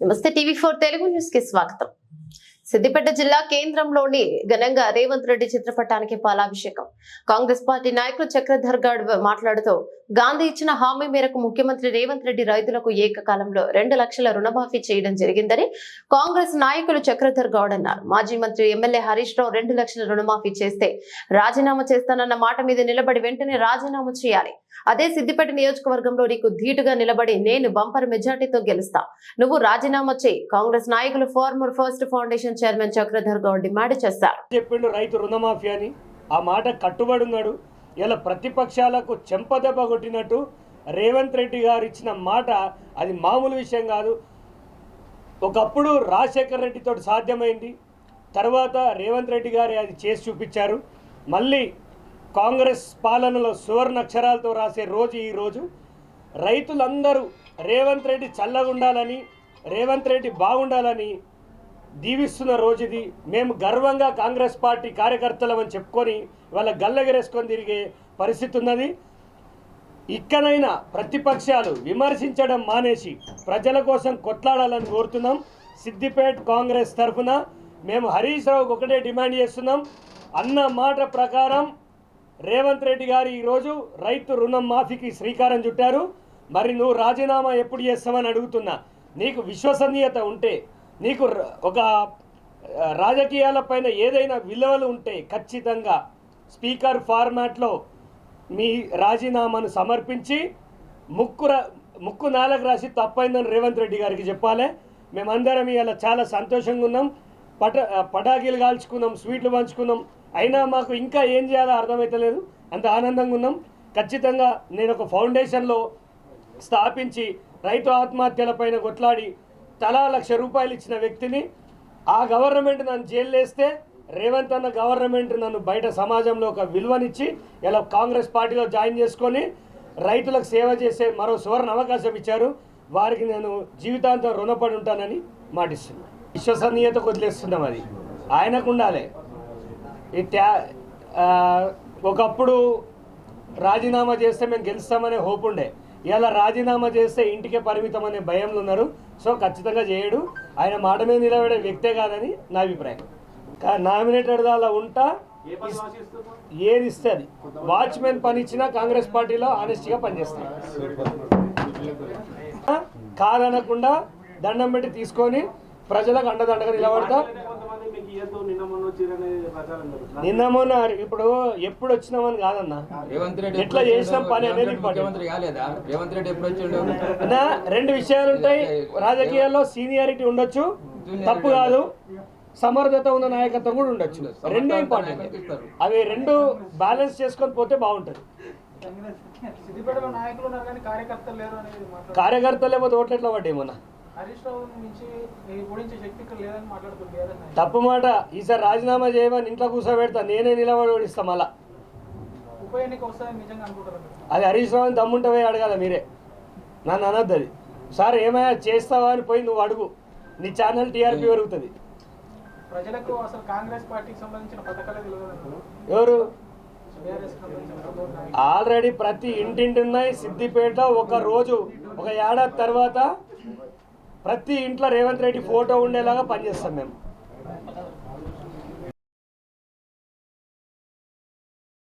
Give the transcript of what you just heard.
నమస్తే టీవీ4 తెలుగు న్యూస్ కి స్వాగతం. సిద్దిపేట జిల్లా కేంద్రంలోని ఘనంగా రేవంత్ రెడ్డి చిత్రపటానికి పాలాభిషేకం. కాంగ్రెస్ పార్టీ నాయకులు చక్రధర్ గౌడ్ మాట్లాడుతూ గాంధీ ఇచ్చిన హామీ మేరకు ముఖ్యమంత్రి రేవంత్ రెడ్డి రైతులకు ఏకకాలంలో 2 లక్షల రుణమాఫీ చేయడం జరిగిందని కాంగ్రెస్ నాయకులు చక్రధర్ గౌడ్ అన్నారు. మాజీ మంత్రి ఎమ్మెల్యే హరీష్ రావు 2 లక్షల రుణమాఫీ చేస్తే రాజీనామా చేస్తానన్న మాట మీద నిలబడి వెంటనే రాజీనామా చేయాలి. అదే సిద్దిపేట నియోజకవర్గంలో నీకు ధీటుగా నిలబడి నేను బంపర్ మెజార్టీతో గెలుస్తా, నువ్వు రాజీనామా చేయి. కాంగ్రెస్ నాయకులు farmer first foundation chairman Chakradhar Goud demand చేశారు. చెప్పిండు రైతు రుణమాఫీ అని, ఆ మాట కట్టుబడి ఉన్నాడు. ఇలా ప్రతిపక్షాలకు చెంపదెబ్బ కొట్టినట్టు రేవంత్ రెడ్డి గారు ఇచ్చిన మాట అది మామూలు విషయం కాదు. ఒకప్పుడు రాజశేఖర్ రెడ్డితో సాధ్యమైంది, తర్వాత రేవంత్ రెడ్డి గారు అది చేసి చూపించారు. మళ్ళీ కాంగ్రెస్ పాలనలో సువర్ణ అక్షరాలతో రాసే రోజు ఈ రోజు. రైతులందరూ రేవంత్ రెడ్డి చల్లగా ఉండాలని, రేవంత్ రెడ్డి బాగుండాలని దీవిస్తున్న రోజు ఇది. మేము గర్వంగా కాంగ్రెస్ పార్టీ కార్యకర్తలమని చెప్పుకొని వాళ్ళ గల్లెగరేసుకొని తిరిగే పరిస్థితి ఉన్నది. ఇక్కడైనా ప్రతిపక్షాలు విమర్శించడం మానేసి ప్రజల కోసం కొట్లాడాలని కోరుతున్నాం. సిద్దిపేట కాంగ్రెస్ తరఫున మేము హరీష్ రావుకు ఒకటే డిమాండ్ చేస్తున్నాం. అన్న మాట ప్రకారం రేవంత్ రెడ్డి గారు ఈరోజు రైతు రుణం మాఫీకి శ్రీకారం చుట్టారు. మరి నువ్వు రాజీనామా ఎప్పుడు చేస్తామని అడుగుతున్నా. నీకు విశ్వసనీయత ఉంటే, నీకు ఒక రాజకీయాలపైన ఏదైనా విలువలు ఉంటే ఖచ్చితంగా స్పీకర్ ఫార్మాట్లో మీ రాజీనామాను సమర్పించి ముక్కు నాలకు రాసి తప్పైందని రేవంత్ రెడ్డి గారికి చెప్పాలి. మేమందరం ఇలా చాలా సంతోషంగా ఉన్నాం. పటాకీలు కాల్చుకున్నాం, స్వీట్లు పంచుకున్నాం. అయినా మాకు ఇంకా ఏం చేయాలో అర్థమవుతలేదు, అంత ఆనందంగా ఉన్నాం. ఖచ్చితంగా నేను ఒక ఫౌండేషన్లో స్థాపించి రైతు ఆత్మహత్యలపైన కొట్లాడి తలా ₹1,00,000 ఇచ్చిన వ్యక్తిని. ఆ గవర్నమెంట్ నన్ను జైలు వేస్తే రేవంత్ అన్న గవర్నమెంట్ నన్ను బయట సమాజంలో ఒక విలువనిచ్చి ఇలా కాంగ్రెస్ పార్టీలో జాయిన్ చేసుకొని రైతులకు సేవ చేసే మరో సువర్ణ అవకాశం ఇచ్చారు. వారికి నేను జీవితాంతం రుణపడి ఉంటానని మాటిస్తున్నాను. విశ్వసనీయతకు వదిలేస్తున్నాం, అది ఆయనకు ఉండాలి. ఒకప్పుడు రాజీనామా చేస్తే మేము గెలుస్తామనే హోప్ ఉండే, ఇలా రాజీనామా చేస్తే ఇంటికే పరిమితం అనే భయంలో ఉన్నారు. సో ఖచ్చితంగా చేయడు. ఆయన మాట మీద నిలబడే వ్యక్తే కాదని నా అభిప్రాయం. నామినేటెడ్ దానిలో ఉంటా ఏది ఇస్తే అది. వాచ్మెన్ పని ఇచ్చినా కాంగ్రెస్ పార్టీలో ఆనెస్ట్గా పనిచేస్తాను. కాదనకుండా దండం పెట్టి తీసుకొని ప్రజలకు అండదండగా నిలబడతా. నిన్న మొన్న ఇప్పుడు ఎప్పుడు వచ్చినామని కాదన్నా, ఎట్లా చేసినాం పని అనేది అన్నా. 2 విషయాలు ఉంటాయి రాజకీయాల్లో. సీనియారిటీ ఉండొచ్చు, తప్పు కాదు. సమర్థత ఉన్న నాయకత్వం కూడా ఉండొచ్చు. 2 ఇంపార్టెంట్. అవి 2 బ్యాలెన్స్ చేసుకొని పోతే బాగుంటుంది. కార్యకర్తలు లేకపోతే ఓట్లు ఎట్లా పడ్డాయి? తప్పు మాట. ఈసారి రాజీనామా చేయమని ఇంట్లో కూర్చోబెడతా, నేనే నిలబడి ఓడిస్తా. మళ్ళా అది హరీష్ రావు దమ్ముంటే పోయి అడగాల మీరే, నన్ను అనద్దు. అది సార్ ఏమైనా చేస్తావా అని పోయి నువ్వు అడుగు, నీ ఛానల్ టీఆర్పీ పెరుగుతుంది. ఎవరు ఆల్రెడీ ప్రతి ఇంటింటి ఉన్నాయి. సిద్దిపేట ఒక రోజు ఒక ఏడాది తర్వాత ప్రతి ఇంట్లో రేవంత్ రెడ్డి ఫోటో ఉండేలాగా పనిచేస్తాం మేము.